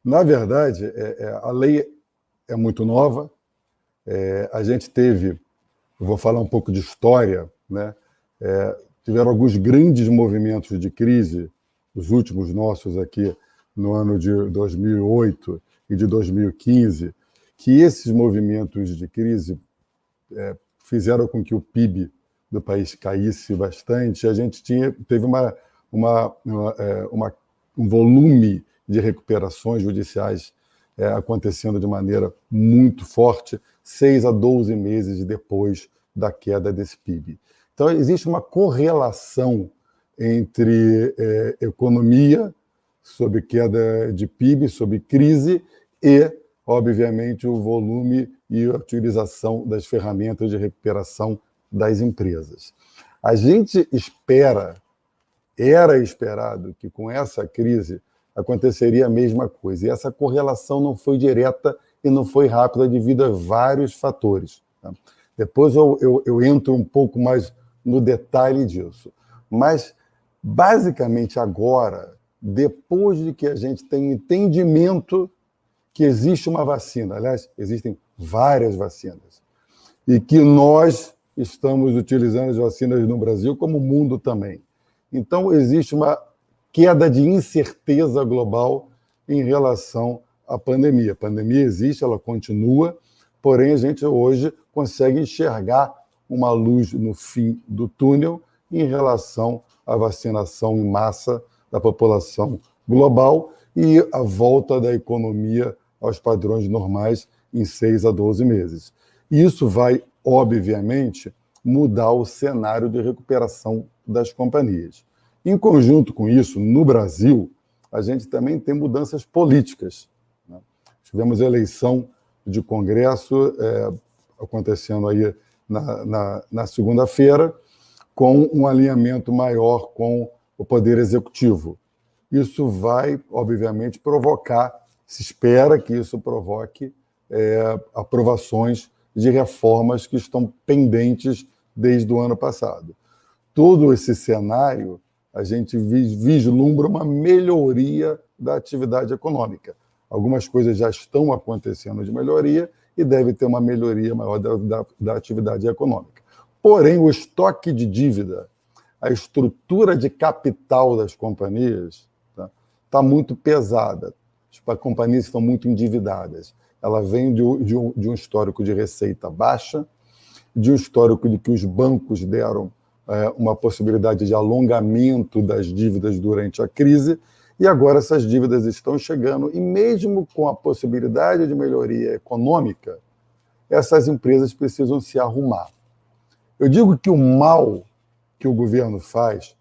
Na verdade, a lei é muito nova. A gente teve, eu vou falar um pouco de história, né? Tiveram alguns grandes movimentos de crise, os últimos nossos aqui no ano de 2008 e de 2015, que esses movimentos de crise fizeram com que o PIB do país caísse bastante. A gente teve um volume de recuperações judiciais acontecendo de maneira muito forte, 6 a 12 meses depois da queda desse PIB. Então, existe uma correlação entre economia, sob queda de PIB, sob crise, e, obviamente, o volume e a utilização das ferramentas de recuperação das empresas. A gente era esperado que com essa crise aconteceria a mesma coisa. E essa correlação não foi direta e não foi rápida devido a vários fatores. Tá? Depois eu entro um pouco mais no detalhe disso. Mas, basicamente, agora, depois de que a gente tem entendimento que existe uma vacina, aliás, existem várias vacinas, e que nós estamos utilizando as vacinas no Brasil, como o mundo também. Então, existe uma queda de incerteza global em relação à pandemia. A pandemia existe, ela continua, porém a gente hoje consegue enxergar uma luz no fim do túnel em relação à vacinação em massa da população global e a volta da economia aos padrões normais em 6 a 12 meses. Isso vai, obviamente, mudar o cenário de recuperação das companhias. Em conjunto com isso, no Brasil, a gente também tem mudanças políticas. Né? Tivemos eleição de Congresso acontecendo aí na segunda-feira, com um alinhamento maior com o Poder Executivo. Isso vai, obviamente, se espera que isso provoque aprovações de reformas que estão pendentes desde o ano passado. Todo esse cenário, a gente vislumbra uma melhoria da atividade econômica. Algumas coisas já estão acontecendo de melhoria e deve ter uma melhoria maior da atividade econômica. Porém, o estoque de dívida, a estrutura de capital das companhias está muito pesada. As companhias estão muito endividadas. Ela vem de um histórico de receita baixa, de um histórico de que os bancos deram uma possibilidade de alongamento das dívidas durante a crise, e agora essas dívidas estão chegando, e mesmo com a possibilidade de melhoria econômica, essas empresas precisam se arrumar. Eu digo que o mal que o governo faz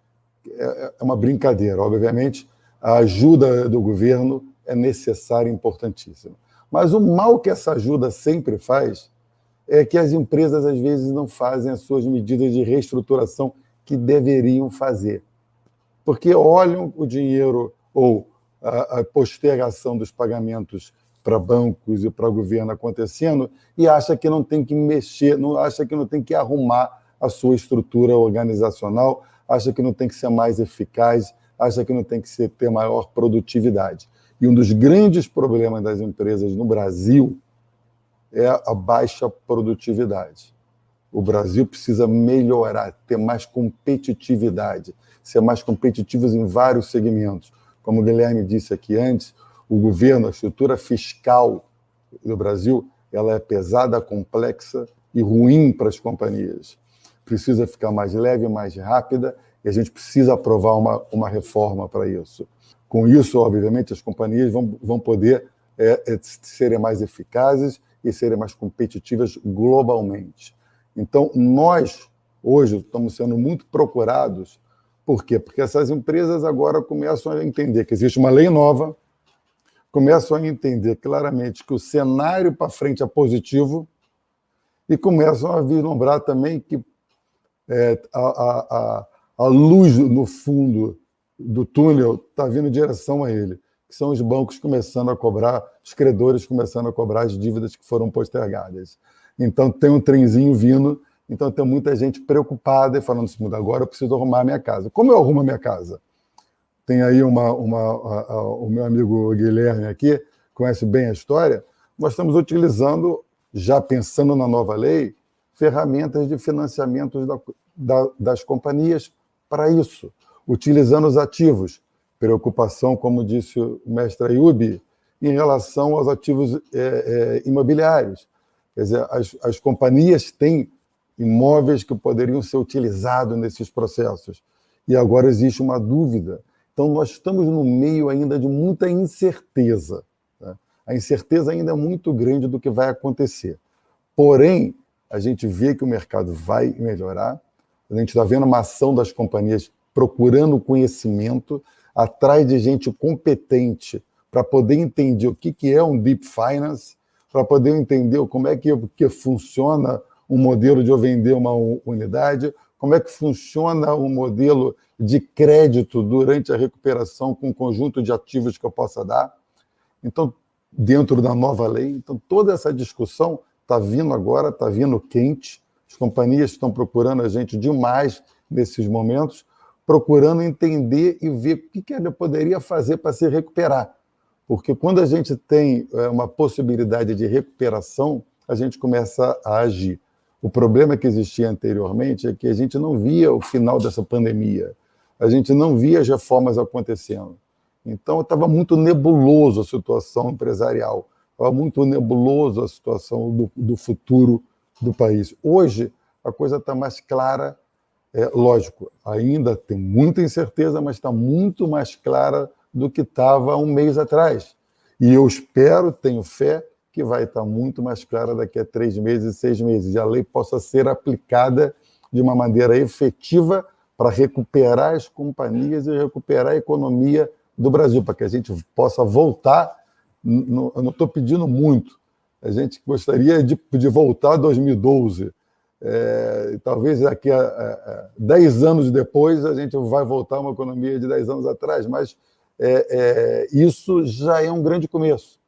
é uma brincadeira. Obviamente, a ajuda do governo é necessária e importantíssima. Mas o mal que essa ajuda sempre faz é que as empresas, às vezes, não fazem as suas medidas de reestruturação que deveriam fazer. Porque olham o dinheiro ou a postergação dos pagamentos para bancos e para o governo acontecendo e acha que não tem que mexer, acha que não tem que arrumar a sua estrutura organizacional, acha que não tem que ser mais eficaz, acha que não tem que ter maior produtividade. E um dos grandes problemas das empresas no Brasil é a baixa produtividade. O Brasil precisa melhorar, ter mais competitividade, ser mais competitivos em vários segmentos. Como o Guilherme disse aqui antes, o governo, a estrutura fiscal do Brasil, ela é pesada, complexa e ruim para as companhias. Precisa ficar mais leve, mais rápida, e a gente precisa aprovar uma reforma para isso. Com isso, obviamente, as companhias vão poder serem mais eficazes e serem mais competitivas globalmente. Então, nós, hoje, estamos sendo muito procurados. Por quê? Porque essas empresas agora começam a entender que existe uma lei nova, começam a entender claramente que o cenário para frente é positivo e começam a vislumbrar também que a luz no fundo do túnel está vindo em direção a ele, que são os bancos começando a cobrar, os credores começando a cobrar as dívidas que foram postergadas. Então, tem um trenzinho vindo, então tem muita gente preocupada e falando assim, agora eu preciso arrumar a minha casa. Como eu arrumo a minha casa? Tem aí o meu amigo Guilherme aqui, conhece bem a história, nós estamos utilizando, já pensando na nova lei, ferramentas de financiamento das companhias para isso, utilizando os ativos. Preocupação, como disse o mestre Ayub, em relação aos ativos imobiliários. Quer dizer, as companhias têm imóveis que poderiam ser utilizados nesses processos. E agora existe uma dúvida. Então, nós estamos no meio ainda de muita incerteza. Tá? A incerteza ainda é muito grande do que vai acontecer. Porém, a gente vê que o mercado vai melhorar, a gente está vendo uma ação das companhias procurando conhecimento, atrás de gente competente para poder entender o que é um Deep Finance, para poder entender como é que funciona um modelo de eu vender uma unidade, como é que funciona um modelo de crédito durante a recuperação com um conjunto de ativos que eu possa dar. Então, dentro da nova lei, então toda essa discussão está vindo agora, está vindo quente, as companhias estão procurando a gente demais nesses momentos, procurando entender e ver o que ela poderia fazer para se recuperar. Porque quando a gente tem uma possibilidade de recuperação, a gente começa a agir. O problema que existia anteriormente é que a gente não via o final dessa pandemia, a gente não via as reformas acontecendo. Então, estava muito nebuloso a situação empresarial, estava muito nebuloso a situação do futuro do país. Hoje, a coisa está mais clara, lógico, ainda tem muita incerteza, mas está muito mais clara do que estava um mês atrás. E eu espero, tenho fé, que vai estar muito mais clara daqui a 3 meses, 6 meses, e a lei possa ser aplicada de uma maneira efetiva para recuperar as companhias e recuperar a economia do Brasil, para que a gente possa voltar. Eu não estou pedindo muito, a gente gostaria de voltar a 2012. Talvez daqui a 10 anos depois a gente vai voltar a uma economia de 10 anos atrás, mas isso já é um grande começo.